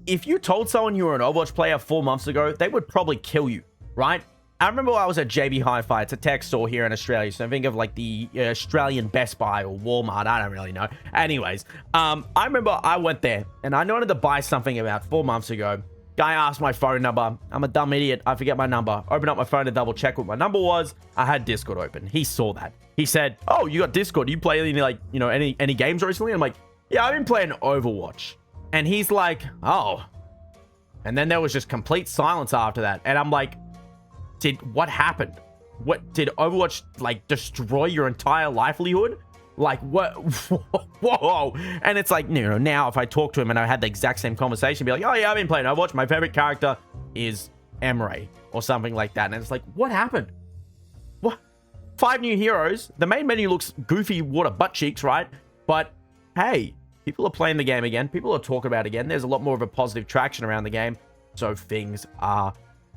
if you told someone you were an Overwatch player 4 months ago, they would probably kill you, right? I remember I was at JB Hi-Fi. It's a tech store here in Australia. So think of like the Australian Best Buy or Walmart. I don't really know. Anyways, I remember I went there and I wanted to buy something about 4 months ago. Guy asked my phone number. I'm a dumb idiot. I forget my number. Open up my phone to double check what my number was. I had Discord open. He saw that. He said, "Oh, you got Discord. Do you play any like, you know, any games recently?" I'm like, "Yeah, I've been playing Overwatch." And he's like, "Oh." And then there was just complete silence after that. And I'm like, what happened? What did Overwatch like destroy your entire livelihood? Like what? Whoa. And it's like, you know, now if I talk to him and I had the exact same conversation, be like, "Oh yeah, I've been playing Overwatch. My favorite character is Emry," or something like that. And it's like, what happened? What? 5 new heroes. The main menu looks goofy water butt cheeks, right? But hey, people are playing the game again. People are talking about it again. There's a lot more of a positive traction around the game. So things are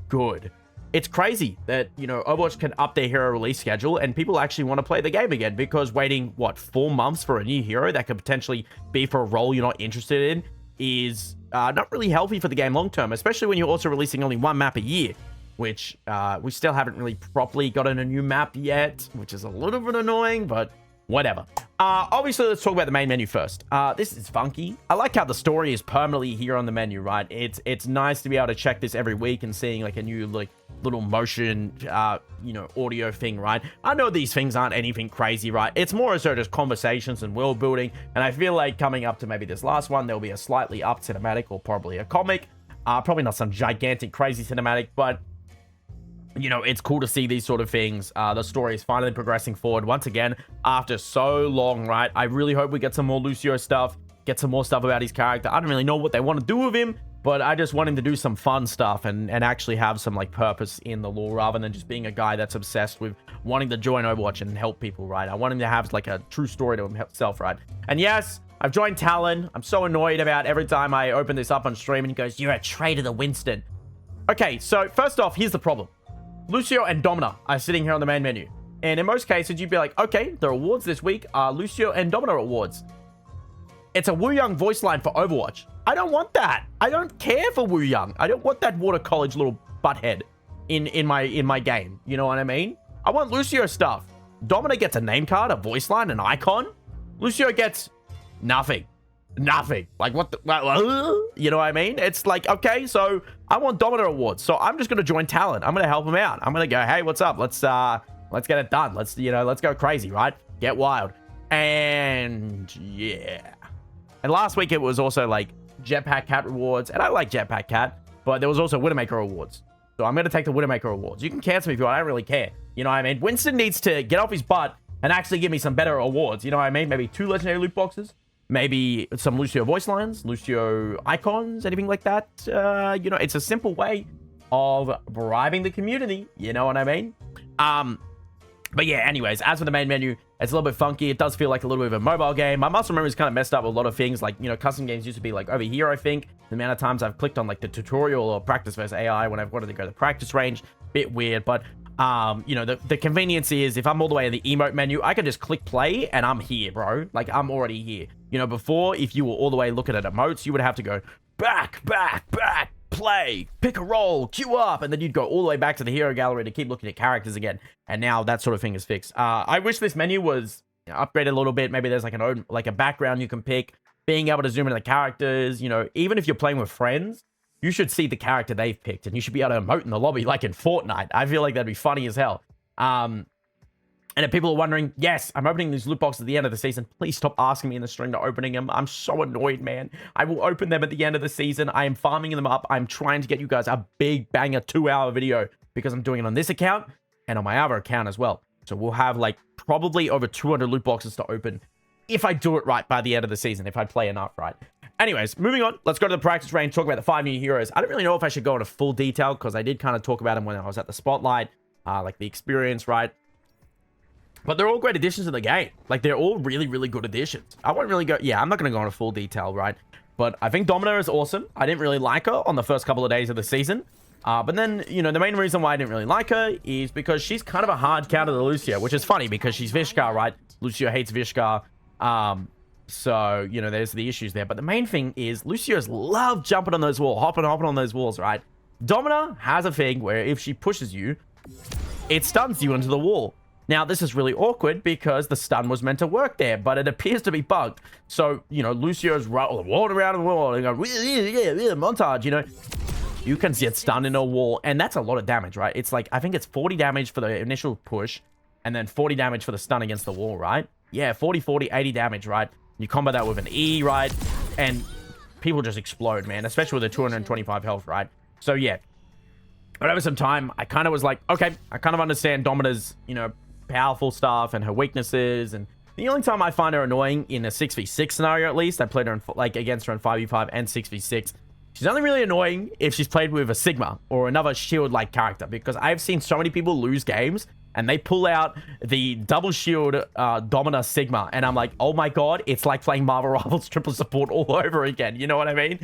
good. It's crazy that, you know, Overwatch can up their hero release schedule and people actually want to play the game again, because waiting, what, 4 months for a new hero that could potentially be for a role you're not interested in is not really healthy for the game long term, especially when you're also releasing only 1 map a year, which we still haven't really properly gotten a new map yet, which is a little bit annoying, but whatever. Obviously, let's talk about the main menu first. This is funky. I like how the story is permanently here on the menu, right? It's nice to be able to check this every week and seeing like a new like little motion, you know, audio thing, right? I know these things aren't anything crazy, right? It's more so just conversations and world building. And I feel like coming up to maybe this last one, there'll be a slightly up cinematic or probably a comic. Probably not some gigantic crazy cinematic, but you know, it's cool to see these sort of things. The story is finally progressing forward once again after so long, right? I really hope we get some more Lucio stuff, get some more stuff about his character. I don't really know what they want to do with him, but I just want him to do some fun stuff and actually have some like purpose in the lore rather than just being a guy that's obsessed with wanting to join Overwatch and help people, right? I want him to have like a true story to himself, right? And yes, I've joined Talon. I'm so annoyed about every time I open this up on stream and he goes, "You're a traitor to Winston." Okay, so first off, here's the problem. Lucio and Domina are sitting here on the main menu. And in most cases, you'd be like, okay, the rewards this week are Lucio and Domina rewards. It's a Wu Young voice line for Overwatch. I don't want that. I don't care for Wu Young. I don't want that water college little butthead in my game. You know what I mean? I want Lucio stuff. Domina gets a name card, a voice line, an icon. Lucio gets nothing. Nothing. Like, what the... You know what I mean? It's like, okay, so I want Domina awards. So I'm just going to join Talon. I'm going to help him out. I'm going to go, "Hey, what's up? Let's get it done. Let's go crazy, right? Get wild." And yeah. And last week it was also like Jetpack Cat rewards. And I like Jetpack Cat, but there was also Widowmaker awards. So I'm going to take the Widowmaker awards. You can cancel me if you want. I don't really care. You know what I mean? Winston needs to get off his butt and actually give me some better awards. You know what I mean? Maybe 2 legendary loot boxes. Maybe some Lucio voice lines, Lucio icons, anything like that. You know, it's a simple way of bribing the community. You know what I mean? But yeah, anyways, as for the main menu, it's a little bit funky. It does feel like a little bit of a mobile game. My muscle memory is kind of messed up with a lot of things. Like, you know, custom games used to be like over here, I think. The amount of times I've clicked on like the tutorial or practice versus AI when I've wanted to go to the practice range. Bit weird, but you know, the convenience is if I'm all the way in the emote menu, I can just click play and I'm here, bro. Like, I'm already here. You know, before, if you were all the way looking at emotes, you would have to go back, play, pick a role, queue up, and then you'd go all the way back to the hero gallery to keep looking at characters again. And now that sort of thing is fixed. I wish this menu was upgraded a little bit. Maybe there's like a background you can pick, being able to zoom into the characters. You know, even if you're playing with friends, you should see the character they've picked, and you should be able to emote in the lobby like in Fortnite. I feel like that'd be funny as hell. And if people are wondering, yes, I'm opening these loot boxes at the end of the season. Please stop asking me in the stream to opening them. I'm so annoyed, man. I will open them at the end of the season. I am farming them up. I'm trying to get you guys a big banger 2-hour video because I'm doing it on this account and on my other account as well. So we'll have like probably over 200 loot boxes to open if I do it right by the end of the season, if I play enough right. Anyways, moving on. Let's go to the practice range, talk about the 5 new heroes. I don't really know if I should go into full detail because I did kind of talk about them when I was at the spotlight, like the experience, right? But they're all great additions to the game. Like, they're all really, really good additions. I won't really go... Yeah, I'm not going to go into full detail, right? But I think Domina is awesome. I didn't really like her on the first couple of days of the season. But then, you know, the main reason why I didn't really like her is because she's kind of a hard counter to Lucio, which is funny because she's Vishkar, right? Lucio hates Vishkar. So, you know, there's the issues there. But the main thing is Lucio's love jumping on those walls, hopping on those walls, right? Domina has a thing where if she pushes you, it stuns you into the wall. Now, this is really awkward because the stun was meant to work there, but it appears to be bugged. So, you know, Lucio's walking around the wall and going, yeah, montage, you know. You can get stunned in a wall, and that's a lot of damage, right? It's like, I think it's 40 damage for the initial push, and then 40 damage for the stun against the wall, right? Yeah, 40, 80 damage, right? You combo that with an E, right? And people just explode, man, especially with a 225 health, right? So, yeah. But over some time, I kind of was like, okay, I kind of understand Domina's, you know, powerful stuff and her weaknesses. And the only time I find her annoying in a 6v6 scenario, at least, I played her in, like, against her in 5v5 and 6v6. She's only really annoying if she's played with a Sigma or another shield-like character, because I've seen so many people lose games and they pull out the double shield Domina Sigma, and I'm like, oh my god, it's like playing Marvel Rivals triple support all over again. You know what I mean?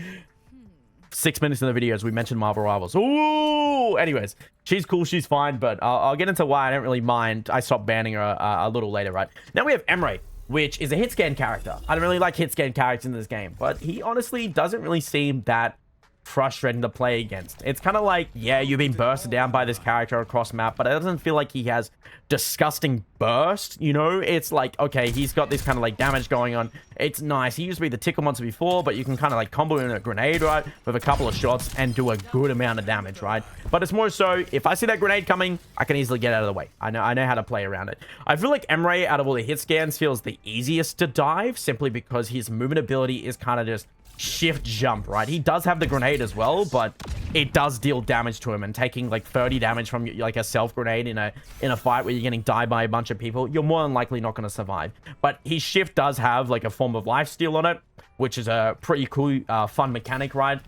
6 minutes in the videos, we mentioned Marvel Rivals. Ooh! Anyways, she's cool, she's fine, but I'll get into why I don't really mind. I stopped banning her a little later, right? Now we have Emry, which is a hit scan character. I don't really like hit scan characters in this game, but he honestly doesn't really seem that frustrating to play against. It's kind of like, yeah, you've been bursted down by this character across map, but it doesn't feel like he has disgusting burst, you know? It's like, okay, he's got this kind of like damage going on. It's nice. He used to be the tickle monster before, but you can kind of like combo in a grenade, right? With a couple of shots and do a good amount of damage, right? But it's more so, if I see that grenade coming, I can easily get out of the way. I know how to play around it. I feel like Emry, out of all the hit scans, feels the easiest to dive, simply because his movement ability is kind of just shift jump, right? He does have the grenade as well, but it does deal damage to him, and taking like 30 damage from like a self grenade in a fight where you're getting died by a bunch of people, you're more than likely not going to survive. But his shift does have like a form of lifesteal on it, which is a pretty cool fun mechanic, right?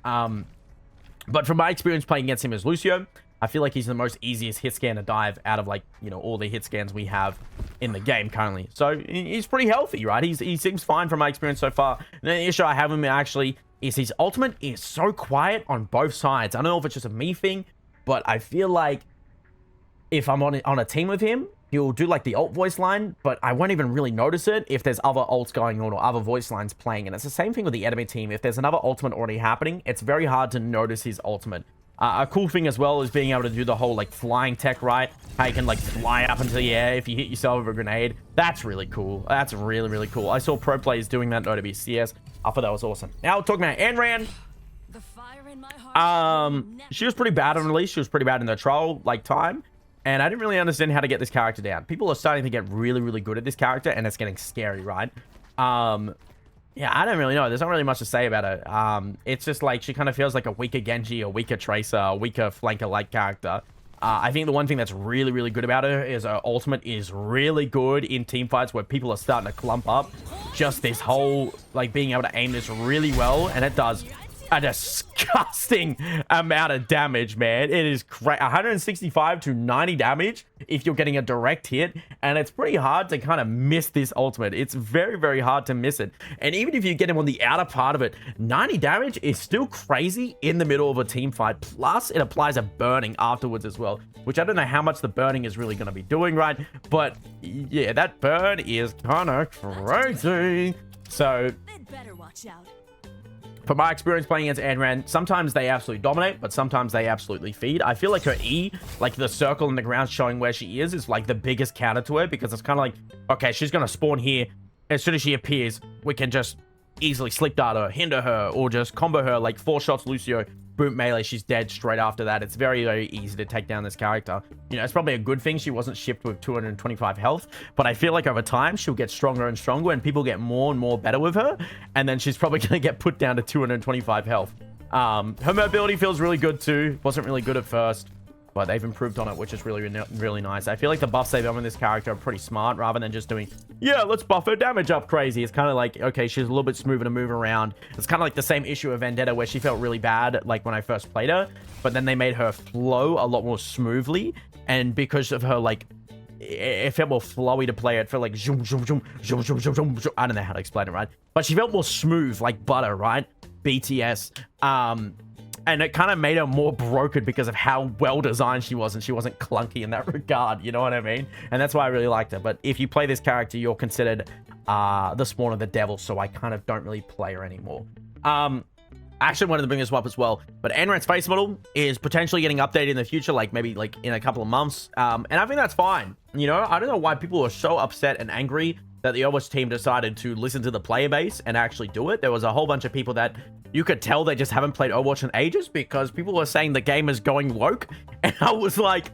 But from my experience playing against him as Lucio, I feel like he's the most easiest hit scan to dive out of, like, you know, all the hit scans we have in the game currently. So he's pretty healthy, right? He seems fine from my experience so far. And the issue I have with him actually is his ultimate is so quiet on both sides. I don't know if it's just a me thing, but I feel like if I'm on a team with him, he'll do like the ult voice line, but I won't even really notice it if there's other ults going on or other voice lines playing. And it's the same thing with the enemy team. If there's another ultimate already happening, it's very hard to notice his ultimate. A cool thing as well is being able to do the whole like flying tech, right? How you can like fly up into the air if you hit yourself with a grenade. That's really cool. That's really, really cool. I saw pro players doing that in OWCS. I thought that was awesome. Now talking about Anran. She was pretty bad on release. She was pretty bad in the trial like time. And I didn't really understand how to get this character down. People are starting to get really, really good at this character, and it's getting scary, right? Yeah, I don't really know. There's not really much to say about it. It's just like she kind of feels like a weaker Genji, a weaker Tracer, a weaker flanker-like character. I think the one thing that's really, really good about her is her ultimate is really good in team fights where people are starting to clump up. Just this whole, like, being able to aim this really well, and it does a disgusting amount of damage, man. It is 165 to 90 damage if you're getting a direct hit, and it's pretty hard to kind of miss this ultimate. It's very, very hard to miss it. And even if you get him on the outer part of it, 90 damage is still crazy in the middle of a team fight. Plus, it applies a burning afterwards as well, which I don't know how much the burning is really going to be doing, right? But yeah, that burn is kind of crazy. So better watch out. From my experience playing against Anran, sometimes they absolutely dominate, but sometimes they absolutely feed. I feel like her E, like the circle in the ground showing where she is like the biggest counter to her, because it's kind of like, okay, she's going to spawn here. As soon as she appears, we can just easily sleep dart her, hinder her, or just combo her like 4 shots Lucio, boom, melee, she's dead straight after that. It's very, very easy to take down this character. You know, it's probably a good thing she wasn't shipped with 225 health, but I feel like over time, she'll get stronger and stronger, and people get more and more better with her, and then she's probably going to get put down to 225 health. Her mobility feels really good too. Wasn't really good at first, but they've improved on it, which is really, really nice. I feel like the buffs they've done with this character are pretty smart, rather than just doing, yeah, let's buff her damage up crazy. It's kind of like, okay, she's a little bit smoother to move around. It's kind of like the same issue of Vendetta, where she felt really bad, like when I first played her, but then they made her flow a lot more smoothly, and because of her, like, it felt more flowy to play. It felt like zoom, zoom, zoom, zoom, zoom, zoom, zoom, zoom. I don't know how to explain it, right? But she felt more smooth, like butter, right? BTS. And it kind of made her more broken because of how well designed she was, and she wasn't clunky in that regard, you know what I mean? And that's why I really liked her. But if you play this character, you're considered the spawn of the devil, so I kind of don't really play her anymore. I actually wanted to bring this up as well, but Anran's face model is potentially getting updated in the future, like maybe like in a couple of months, and I think that's fine. You know, I don't know why people are so upset and angry that the Overwatch team decided to listen to the player base and actually do it. There was a whole bunch of people that you could tell they just haven't played Overwatch in ages because people were saying the game is going woke, and I was like,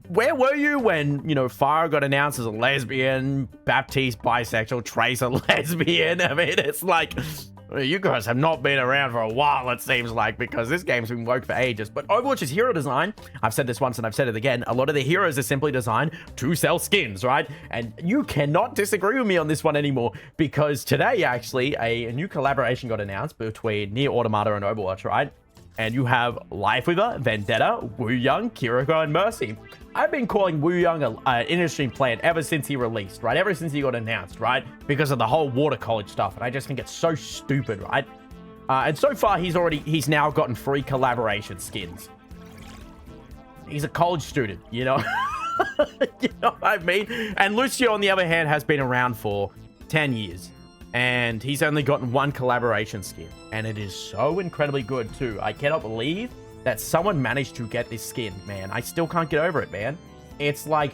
where were you when, you know, Fire got announced as a lesbian, Baptiste bisexual, Trace a lesbian? I mean, it's like, you guys have not been around for a while, it seems like, because this game's been woke for ages. But Overwatch's hero design, I've said this once and I've said it again, a lot of the heroes are simply designed to sell skins, right? And you cannot disagree with me on this one anymore, because today, actually, a new collaboration got announced between Nier Automata and Overwatch, right? And you have Lifeweaver, Vendetta, Wu Young, Kiriko, and Mercy. I've been calling Wu Young an in-stream player ever since he released, right? Ever since he got announced, right? Because of the whole water college stuff. And I just think it's so stupid, right? And so far, he's now gotten free collaboration skins. He's a college student, you know? You know what I mean? And Lucio, on the other hand, has been around for 10 years. And he's only gotten one collaboration skin. And it is so incredibly good, too. I cannot believe that someone managed to get this skin, man. I still can't get over it, man. It's like,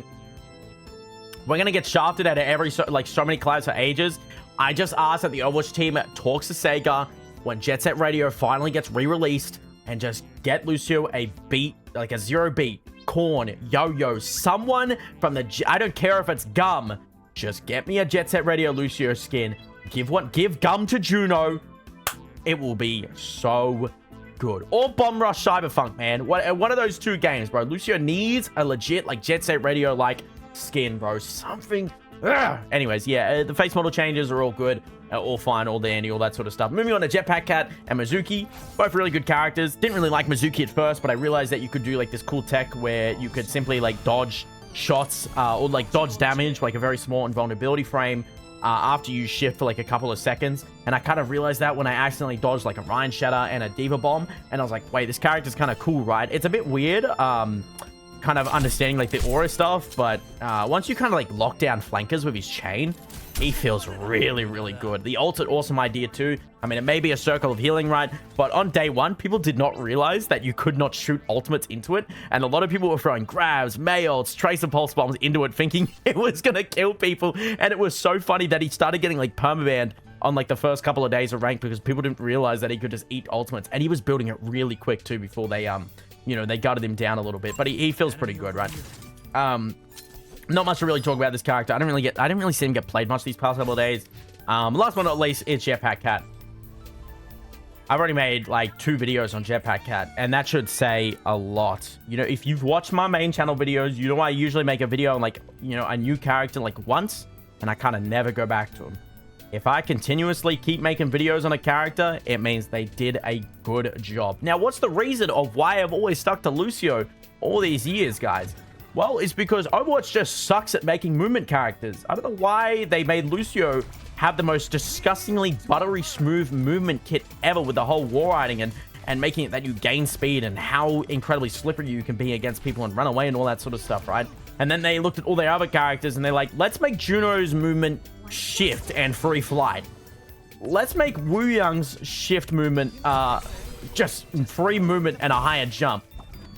we're going to get shafted out of so many collabs for ages. I just ask that the Overwatch team talks to Sega when Jet Set Radio finally gets re-released and just get Lucio a beat, like a 0 beat, Korn, Yo-Yo, someone from the... I don't care if it's Gum. Just get me a Jet Set Radio Lucio skin. Give Gum to Juno. It will be so good. Or Bomb Rush Cyberpunk, man. One of those two games, bro. Lucio needs a legit, like, Jet Set Radio, like, skin, bro. Something. Ugh. Anyways, yeah, the face model changes are all good. All fine, all dandy, all that sort of stuff. Moving on to Jetpack Cat and Mizuki. Both really good characters. Didn't really like Mizuki at first, but I realized that you could do, like, this cool tech where you could simply, like, dodge shots or, like, dodge damage, like a very small invulnerability frame. After you shift for like a couple of seconds. And I kind of realized that when I accidentally dodged like a Ryan Shatter and a Diva Bomb. And I was like, wait, this character's kind of cool, right? It's a bit weird, kind of understanding like the aura stuff. But once you kind of like lock down flankers with his chain, he feels really, really good. The ult's an awesome idea too. I mean, it may be a circle of healing, right? But on day one, people did not realize that you could not shoot ultimates into it. And a lot of people were throwing grabs, May ults, tracer pulse bombs into it, thinking it was going to kill people. And it was so funny that he started getting like permabanned on like the first couple of days of rank because people didn't realize that he could just eat ultimates. And he was building it really quick too before they, you know, they gutted him down a little bit. But he feels pretty good, right? Not much to really talk about this character. I didn't really see him get played much these past couple of days. Last but not least, it's Jetpack Cat. I've already made like 2 videos on Jetpack Cat, and that should say a lot. You know, if you've watched my main channel videos, you know I usually make a video on like, you know, a new character like once, and I kind of never go back to him. If I continuously keep making videos on a character, it means they did a good job. Now, what's the reason of why I've always stuck to Lucio all these years, guys? Well, it's because Overwatch just sucks at making movement characters. I don't know why they made Lucio have the most disgustingly buttery smooth movement kit ever with the whole wall riding and making it that you gain speed and how incredibly slippery you can be against people and run away and all that sort of stuff, right? And then they looked at all their other characters and they're like, let's make Juno's movement shift and free flight. Let's make Wu Young's shift movement just free movement and a higher jump.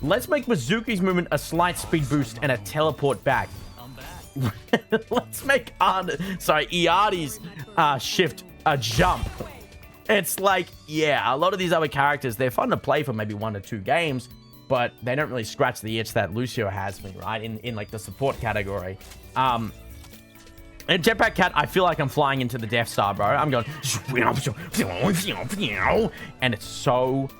Let's make Mizuki's movement a slight speed boost and a teleport back. Let's make Iadi's shift a jump. It's like, yeah, a lot of these other characters, they're fun to play for maybe 1 or 2 games, but they don't really scratch the itch that Lucio has me, right? In like the support category. And Jetpack Cat, I feel like I'm flying into the Death Star, bro. I'm going, and it's so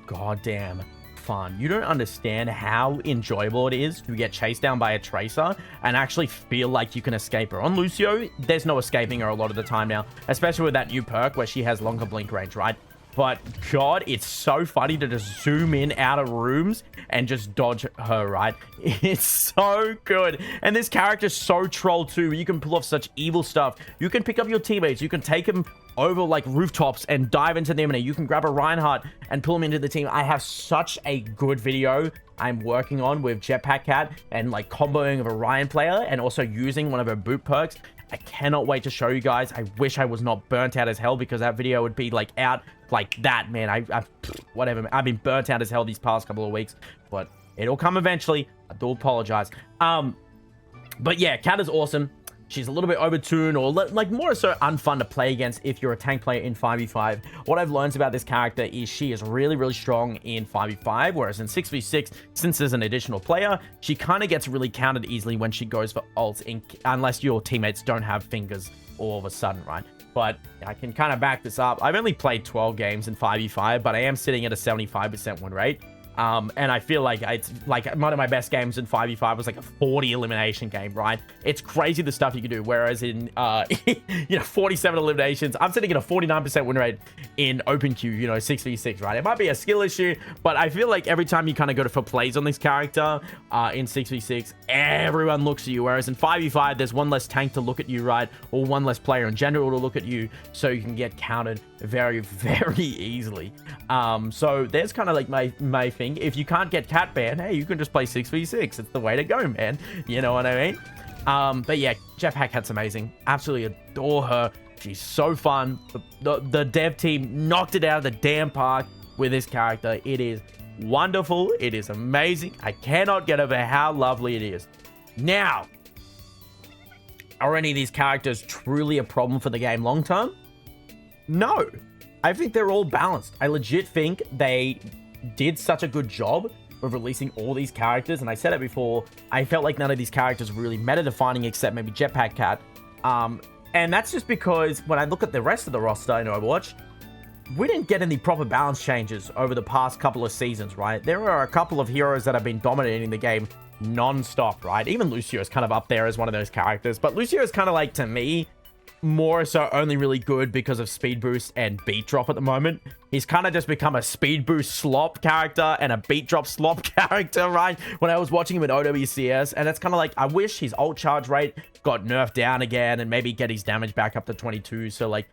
goddamn fun. You don't understand how enjoyable it is to get chased down by a tracer and actually feel like you can escape her. On Lucio, there's no escaping her a lot of the time now, especially with that new perk where she has longer blink range, right? But God, it's so funny to just zoom in out of rooms and just dodge her, right? It's so good. And this character's so troll too. You can pull off such evil stuff. You can pick up your teammates. You can take them over like rooftops and dive into them. And you can grab a Reinhardt and pull him into the team. I have such a good video I'm working on with Jetpack Cat and like comboing of a Ryan player and also using one of her boot perks. I cannot wait to show you guys. I wish I was not burnt out as hell because that video would be like out like that, man. Whatever. I've been burnt out as hell these past couple of weeks, but it'll come eventually. I do apologize. But yeah, Cat is awesome. She's a little bit overtuned or like more so unfun to play against if you're a tank player in 5v5. What I've learned about this character is she is really, really strong in 5v5, whereas in 6v6, since there's an additional player, she kind of gets really countered easily when she goes for ults, unless your teammates don't have fingers all of a sudden, right? But I can kind of back this up. I've only played 12 games in 5v5, but I am sitting at a 75% win rate. And I feel like it's like one of my best games in 5v5 was like a 40 elimination game, right? It's crazy the stuff you can do. Whereas in, 47 eliminations, I'm sitting at a 49% win rate in open queue, 6v6, right? It might be a skill issue, but I feel like every time you kind of go for plays on this character in 6v6, everyone looks at you. Whereas in 5v5, there's one less tank to look at you, right? Or one less player in general to look at you. So you can get counted very, very easily. So there's kind of like my thing. If you can't get cat ban, hey, you can just play 6v6. It's the way to go, man. You know what I mean? But yeah, Jetpack Cat's amazing. Absolutely adore her. She's so fun. The dev team knocked it out of the damn park with this character. It is wonderful. It is amazing. I cannot get over how lovely it is. Now, are any of these characters truly a problem for the game long term? No. I think they're all balanced. I legit think they did such a good job of releasing all these characters, and I said it before, I felt like none of these characters were really meta-defining except maybe Jetpack Cat. And that's just because when I look at the rest of the roster in Overwatch, we didn't get any proper balance changes over the past couple of seasons, right? There are a couple of heroes that have been dominating the game non-stop, right? Even Lucio is kind of up there as one of those characters, but Lucio is kind of like, to me, more so only really good because of speed boost and beat drop at the moment. He's kind of just become a speed boost slop character and a beat drop slop character, right? When I was watching him in OWCS, and it's kind of like, I wish his ult charge rate got nerfed down again and maybe get his damage back up to 22. So like,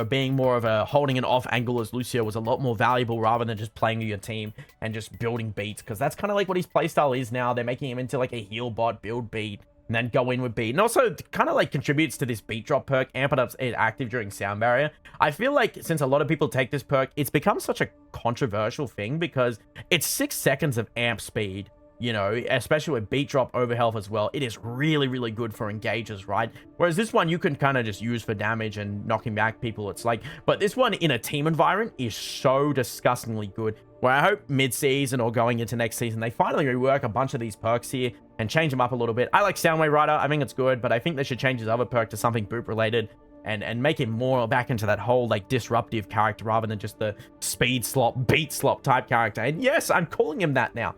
being more of a holding an off angle as Lucio was a lot more valuable rather than just playing with your team and just building beats, because that's kind of like what his playstyle is now. They're making him into like a heal bot, build beat, and then go in with beat. And also kind of like contributes to this beat drop perk, amp it up active during sound barrier. I feel like since a lot of people take this perk, it's become such a controversial thing because it's 6 seconds of amp speed, especially with beat drop over health as well. It is really, really good for engages, right? Whereas this one you can kind of just use for damage and knocking back people. It's like, but this one in a team environment is so disgustingly good, where I hope mid-season or going into next season, they finally rework a bunch of these perks here and change them up a little bit. I like Soundwave Rider. I think it's good, but I think they should change his other perk to something boot related and make him more back into that whole like disruptive character rather than just the speed slop, beat slop type character. And yes, I'm calling him that now.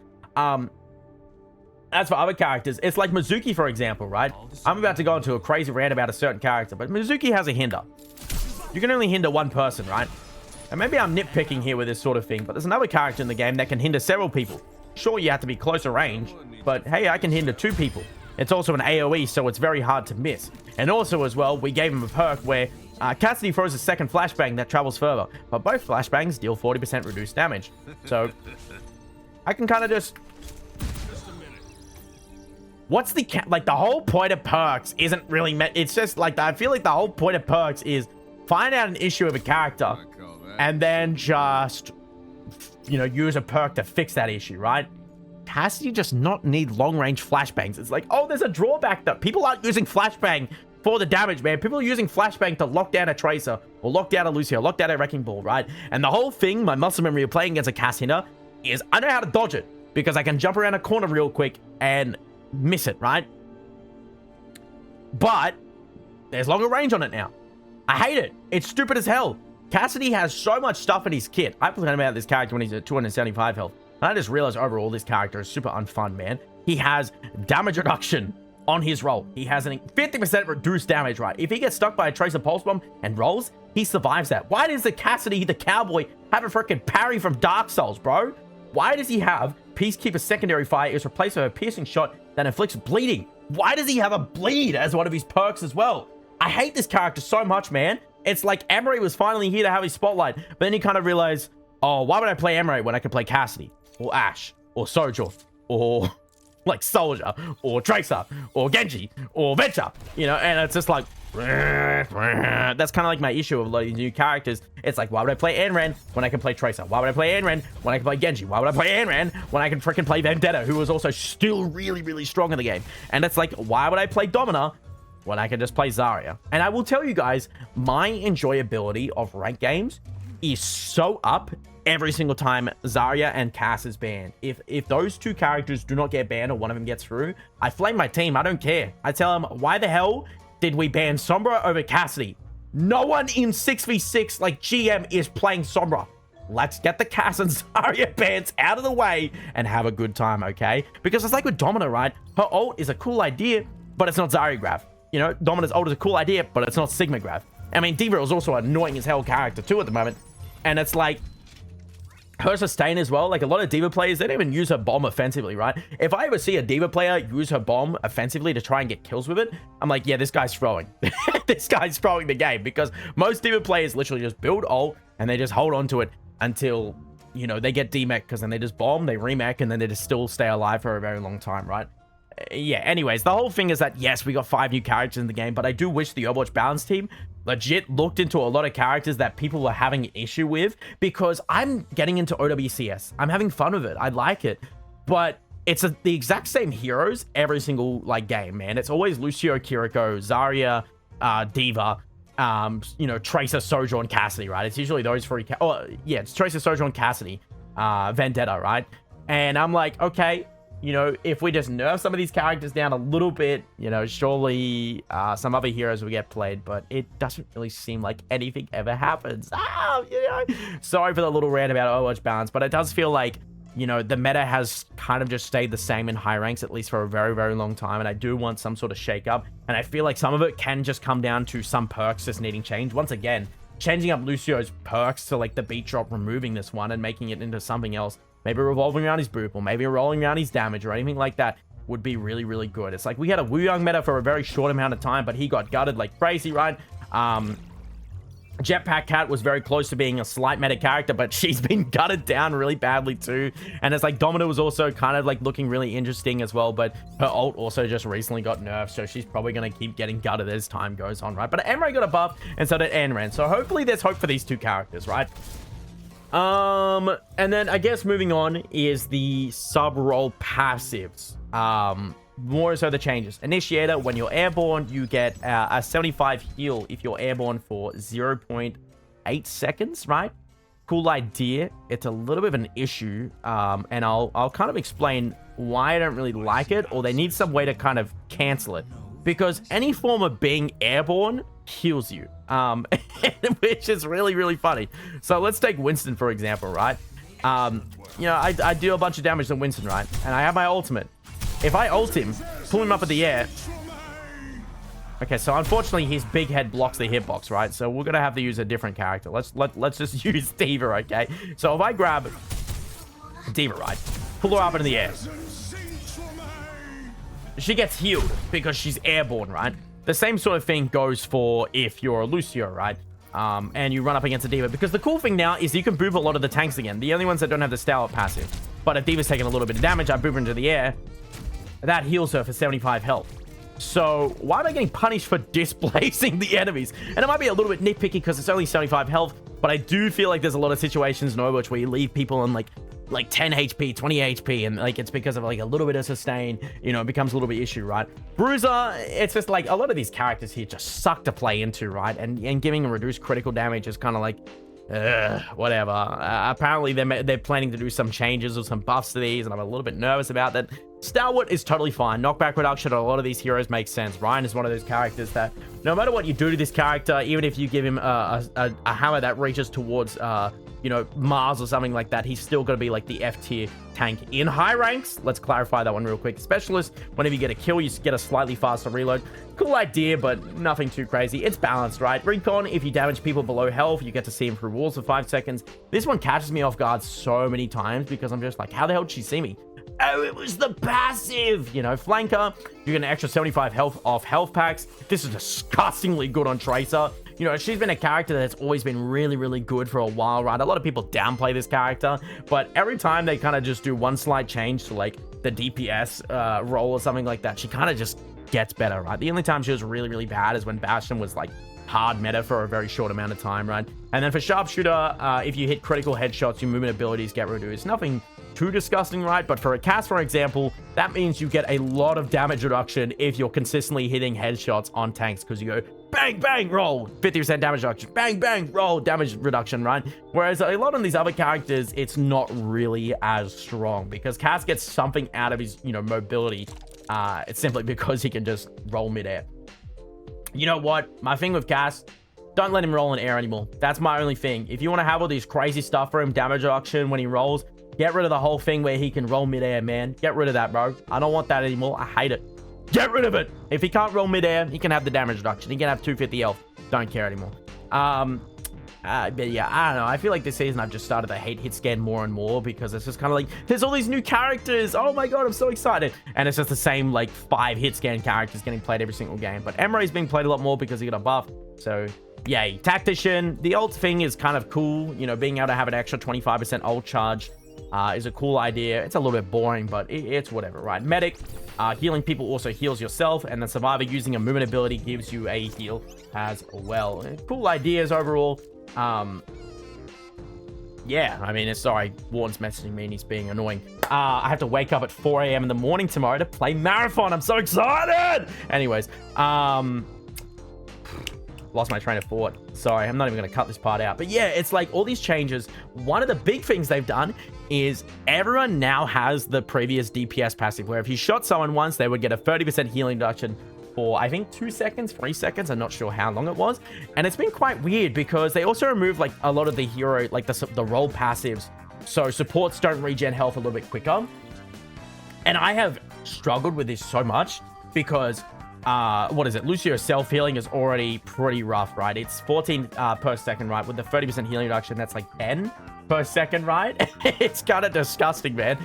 As for other characters, it's like Mizuki, for example, right? I'm about to go into a crazy rant about a certain character, but Mizuki has a hinder. You can only hinder one person, right? And maybe I'm nitpicking here with this sort of thing, but there's another character in the game that can hinder several people. Sure, you have to be closer range, but hey, I can hinder 2 people. It's also an AoE, so it's very hard to miss. And also as well, we gave him a perk where Cassidy throws a second flashbang that travels further, but both flashbangs deal 40% reduced damage. So I can kind of just... What's the... Like, the whole point of perks isn't really... It's just like, I feel like the whole point of perks is find out an issue of a character and then just, use a perk to fix that issue, right? Cassidy just not need long-range flashbangs. It's like, oh, there's a drawback that people aren't using flashbang for the damage, man. People are using flashbang to lock down a Tracer or lock down a Lucio, lock down a Wrecking Ball, right? And the whole thing, my muscle memory of playing against a Cass hinder is I know how to dodge it because I can jump around a corner real quick and miss it, right? But there's longer range on it now. I hate it. It's stupid as hell. Cassidy has so much stuff in his kit. I played about this character when he's at 275 health. And I just realized overall this character is super unfun, man. He has damage reduction on his roll. He has a 50% reduced damage, right? If he gets stuck by a Tracer Pulse Bomb and rolls, he survives that. Why does the Cassidy, the cowboy, have a freaking parry from Dark Souls, bro? Why does he have Peacekeeper's secondary fire is replaced with a piercing shot that inflicts bleeding? Why does he have a bleed as one of his perks as well? I hate this character so much, man. It's like Emry was finally here to have his spotlight, but then you kind of realize, oh, why would I play Emry when I can play Cassidy or Ashe or Sojourn or like Soldier or Tracer or Genji or Venture, you know? And it's just like, that's kind of like my issue with a lot of these new characters. It's like, why would I play Anran when I can play Tracer? Why would I play Anran when I can play Genji? Why would I play Anran when I can freaking play Vendetta, who is also still really, really strong in the game? And it's like, why would I play Domina when I can just play Zarya? And I will tell you guys, my enjoyability of ranked games is so up every single time Zarya and Cass is banned. If those two characters do not get banned or one of them gets through, I flame my team. I don't care. I tell them, why the hell did we ban Sombra over Cassidy? No one in 6v6 like GM is playing Sombra. Let's get the Cass and Zarya bans out of the way and have a good time, okay? Because it's like with Domina, right? Her ult is a cool idea, but it's not Zarya grab. You know, Domina's ult is a cool idea, but it's not Sigma grab. I mean, D.Va is also an annoying as hell character too at the moment. And it's like, her sustain as well. Like a lot of D.Va players, they don't even use her bomb offensively, right? If I ever see a D.Va player use her bomb offensively to try and get kills with it, I'm like, yeah, this guy's throwing. This guy's throwing the game, because most D.Va players literally just build ult and they just hold on to it until, you know, they get demech, because then they just bomb, they remech, and then they just still stay alive for a very long time, right? Yeah, anyways, the whole thing is that, yes, we got 5 new characters in the game, but I do wish the Overwatch balance team legit looked into a lot of characters that people were having an issue with, because I'm getting into OWCS. I'm having fun with it. I like it, but it's the exact same heroes every single like game, man. It's always Lucio, Kiriko, Zarya, D.Va, you know, Tracer, Sojourn, Cassidy, right? It's usually those 3. Yeah, it's Tracer, Sojourn, Cassidy, Vendetta, right? And I'm like, okay, you know, if we just nerf some of these characters down a little bit, you know, surely some other heroes will get played, but it doesn't really seem like anything ever happens. You know, sorry for the little rant about Overwatch balance, but it does feel like, you know, the meta has kind of just stayed the same in high ranks, at least for a very, very long time, and I do want some sort of shake-up, and I feel like some of it can just come down to some perks just needing change. Once again, changing up Lucio's perks to, like, the beat drop, removing this one, and making it into something else. Maybe revolving around his boop, or maybe rolling around his damage, or anything like that would be really, really good. It's like we had a Wu Young meta for a very short amount of time, but he got gutted like crazy, right? Jetpack Cat was very close to being a slight meta character, but she's been gutted down really badly too. And it's like Domina was also kind of like looking really interesting as well, but her ult also just recently got nerfed, so she's probably going to keep getting gutted as time goes on, right? But Emry got a buff, and so did Anran. So hopefully there's hope for these two characters, right? And then I guess moving on is the sub-role passives. More so the changes. Initiator, when you're airborne, you get a 75 heal if you're airborne for 0.8 seconds, right? Cool idea. It's a little bit of an issue, and I'll kind of explain why I don't really like it, or they need some way to kind of cancel it. Because any form of being airborne heals you, which is really, really funny. So let's take Winston, for example, right? You know, I do a bunch of damage to Winston, right? And I have my ultimate. If I ult him, pull him up in the air. Okay, so unfortunately, his big head blocks the hitbox, right? So we're gonna have to use a different character. Let's just use D.Va, okay? So if I grab D.Va, right, pull her up into the air, she gets healed because she's airborne, right? The same sort of thing goes for if you're a Lucio, right? And you run up against a D.Va. Because the cool thing now is you can boop a lot of the tanks again. The only ones that don't have the stalwart passive. But if D.Va's taking a little bit of damage, I boop her into the air. That heals her for 75 health. So why am I getting punished for displacing the enemies? And it might be a little bit nitpicky because it's only 75 health, but I do feel like there's a lot of situations in Overwatch where you leave people on like 10 HP, 20 HP, and like it's because of like a little bit of sustain, you know, it becomes a little bit issue, right? Bruiser, it's just like a lot of these characters here just suck to play into, right? And giving them reduced critical damage is kind of like, whatever. Apparently they're planning to do some changes or some buffs to these, and I'm a little bit nervous about that. Stalwart is totally fine. Knockback reduction on a lot of these heroes makes sense. Ryan is one of those characters that no matter what you do to this character, even if you give him a hammer that reaches towards you know, Mars or something like that, he's still going to be like the F tier tank in high ranks. Let's clarify that one real quick. Specialist, whenever you get a kill, you get a slightly faster reload. Cool idea, but nothing too crazy. It's balanced, right? Recon, if you damage people below health, you get to see him through walls for 5 seconds. This one catches me off guard so many times because I'm just like, how the hell did she see me? Oh, it was the passive. You know, Flanker, you get an extra 75 health off health packs. This is disgustingly good on Tracer. You know, she's been a character that's always been really, really good for a while, right? A lot of people downplay this character, but every time they kind of just do one slight change to like the DPS role or something like that, she kind of just gets better, right? The only time she was really, really bad is when Bastion was like hard meta for a very short amount of time, right? And then for Sharpshooter, if you hit critical headshots, your movement abilities get reduced. Nothing too disgusting, right? But for a cast, for example, that means you get a lot of damage reduction if you're consistently hitting headshots on tanks, because you go bang, bang, roll, 50% damage reduction, bang, bang, roll, damage reduction, right? Whereas a lot of these other characters, it's not really as strong because Cass gets something out of his, you know, mobility. It's simply because he can just roll midair. You know what? My thing with Cass, don't let him roll in air anymore. That's my only thing. If you want to have all these crazy stuff for him, damage reduction when he rolls, get rid of the whole thing where he can roll midair, man. Get rid of that, bro. I don't want that anymore. I hate it. Get rid of it. If he can't roll midair, he can have the damage reduction. He can have 250 health. Don't care anymore. But yeah, I don't know. I feel like this season I've just started to hate hit scan more and more because it's just kind of like, there's all these new characters. Oh my god, I'm so excited. And it's just the same like 5 hit scan characters getting played every single game. But Emry's being played a lot more because he got a buff. So yay. Tactician, the ult thing is kind of cool. You know, being able to have an extra 25% ult charge is a cool idea. It's a little bit boring, but it's whatever, right? Medic, healing people also heals yourself, and the survivor using a movement ability gives you a heal as well. Cool ideas overall. Yeah, I mean, sorry, Warden's messaging me and he's being annoying. I have to wake up at 4 a.m. in the morning tomorrow to play Marathon. I'm so excited! Anyways, lost my train of thought. Sorry, I'm not even going to cut this part out. But yeah, it's like all these changes. One of the big things they've done is everyone now has the previous DPS passive, where if you shot someone once, they would get a 30% healing reduction for, I think, 2 seconds, 3 seconds. I'm not sure how long it was. And it's been quite weird because they also removed like a lot of the hero, like the role passives. So supports don't regen health a little bit quicker. And I have struggled with this so much because what is it? Lucio's self-healing is already pretty rough, right? It's 14 per second, right? With the 30% healing reduction, that's like 10 per second, right? It's kind of disgusting, man.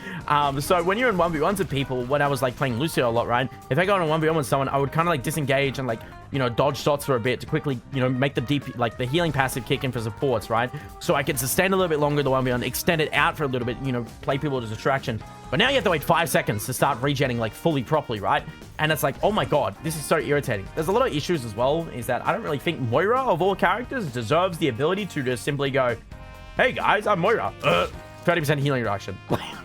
So when you're in 1v1s with people, when I was like playing Lucio a lot, right? If I go on a 1v1 with someone, I would kind of like disengage and like, you know, dodge shots for a bit to quickly, you know, make the deep, like the healing passive kick in for supports, right? So I could sustain a little bit longer the 1v1, extend it out for a little bit, you know, play people as a distraction. But now you have to wait 5 seconds to start regenning like fully properly, right? And it's like, oh my god, this is so irritating. There's a lot of issues as well, is that I don't really think Moira of all characters deserves the ability to just simply go, hey guys, I'm Moira. 30% healing reduction.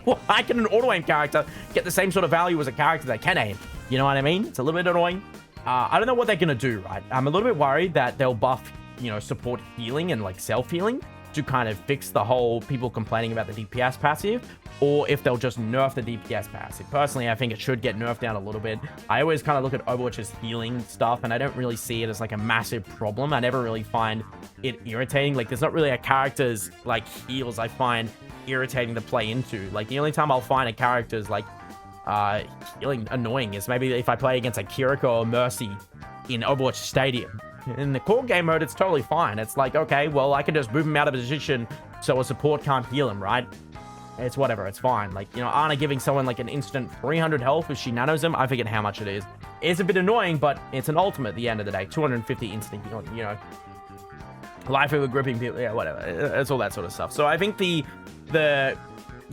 Why can an auto-aim character get the same sort of value as a character that can aim? You know what I mean? It's a little bit annoying. I don't know what they're going to do, right? I'm a little bit worried that they'll buff, you know, support healing and like self-healing to kind of fix the whole people complaining about the DPS passive, or if they'll just nerf the DPS passive. Personally, I think it should get nerfed down a little bit. I always kind of look at Overwatch's healing stuff, and I don't really see it as like a massive problem. I never really find it irritating. Like, there's not really a character's like heals I find irritating to play into. Like, the only time I'll find a character's like healing annoying is maybe if I play against like Kiriko or Mercy in Overwatch Stadium. In the core game mode, it's totally fine. It's like, okay, well, I can just move him out of position so a support can't heal him, right? It's whatever, it's fine. Like, you know, Ana giving someone like an instant 300 health if she nanos him, I forget how much it is. It's a bit annoying, but it's an ultimate at the end of the day. 250 instant, you know. Life over gripping people, yeah, whatever. It's all that sort of stuff. So I think the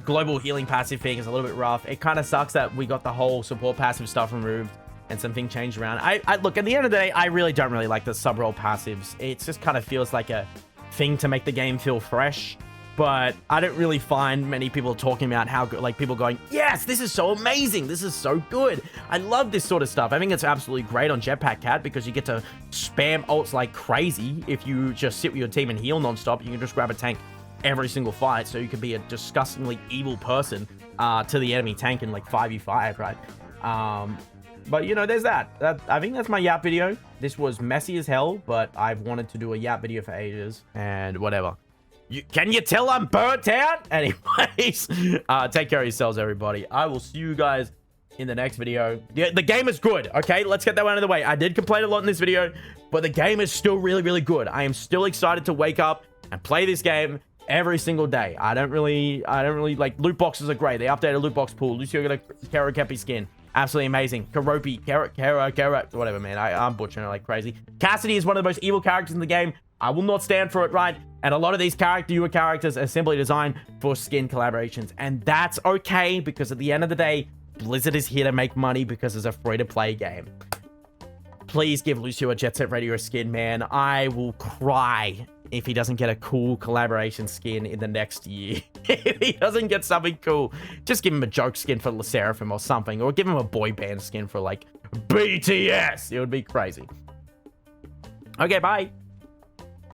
global healing passive thing is a little bit rough. It kind of sucks that we got the whole support passive stuff removed and something changed around. I look, at the end of the day, I really don't really like the sub-roll passives. It just kind of feels like a thing to make the game feel fresh. But I don't really find many people talking about how good, like people going, yes, this is so amazing. This is so good. I love this sort of stuff. I think it's absolutely great on Jetpack Cat because you get to spam ults like crazy. If you just sit with your team and heal nonstop, you can just grab a tank every single fight. So you can be a disgustingly evil person to the enemy tank in like 5v5, right? But, you know, there's that. I think that's my Yap video. This was messy as hell, but I've wanted to do a Yap video for ages and whatever. Can you tell I'm burnt out? Anyways, take care of yourselves, everybody. I will see you guys in the next video. Yeah, the game is good. Okay, let's get that one out of the way. I did complain a lot in this video, but the game is still really, really good. I am still excited to wake up and play this game every single day. I don't really like loot boxes are great. They updated loot box pool. Lucio got a Kero Kepi skin. Absolutely amazing. Karopi, Kara, whatever, man. I'm butchering it like crazy. Cassidy is one of the most evil characters in the game. I will not stand for it, right? And a lot of these newer characters are simply designed for skin collaborations. And that's okay, because at the end of the day, Blizzard is here to make money because it's a free-to-play game. Please give Lucio a Jet Set Radio skin, man. I will cry if he doesn't get a cool collaboration skin in the next year. If he doesn't get something cool, just give him a joke skin for La Seraphim or something, or give him a boy band skin for like BTS. It would be crazy. Okay, bye.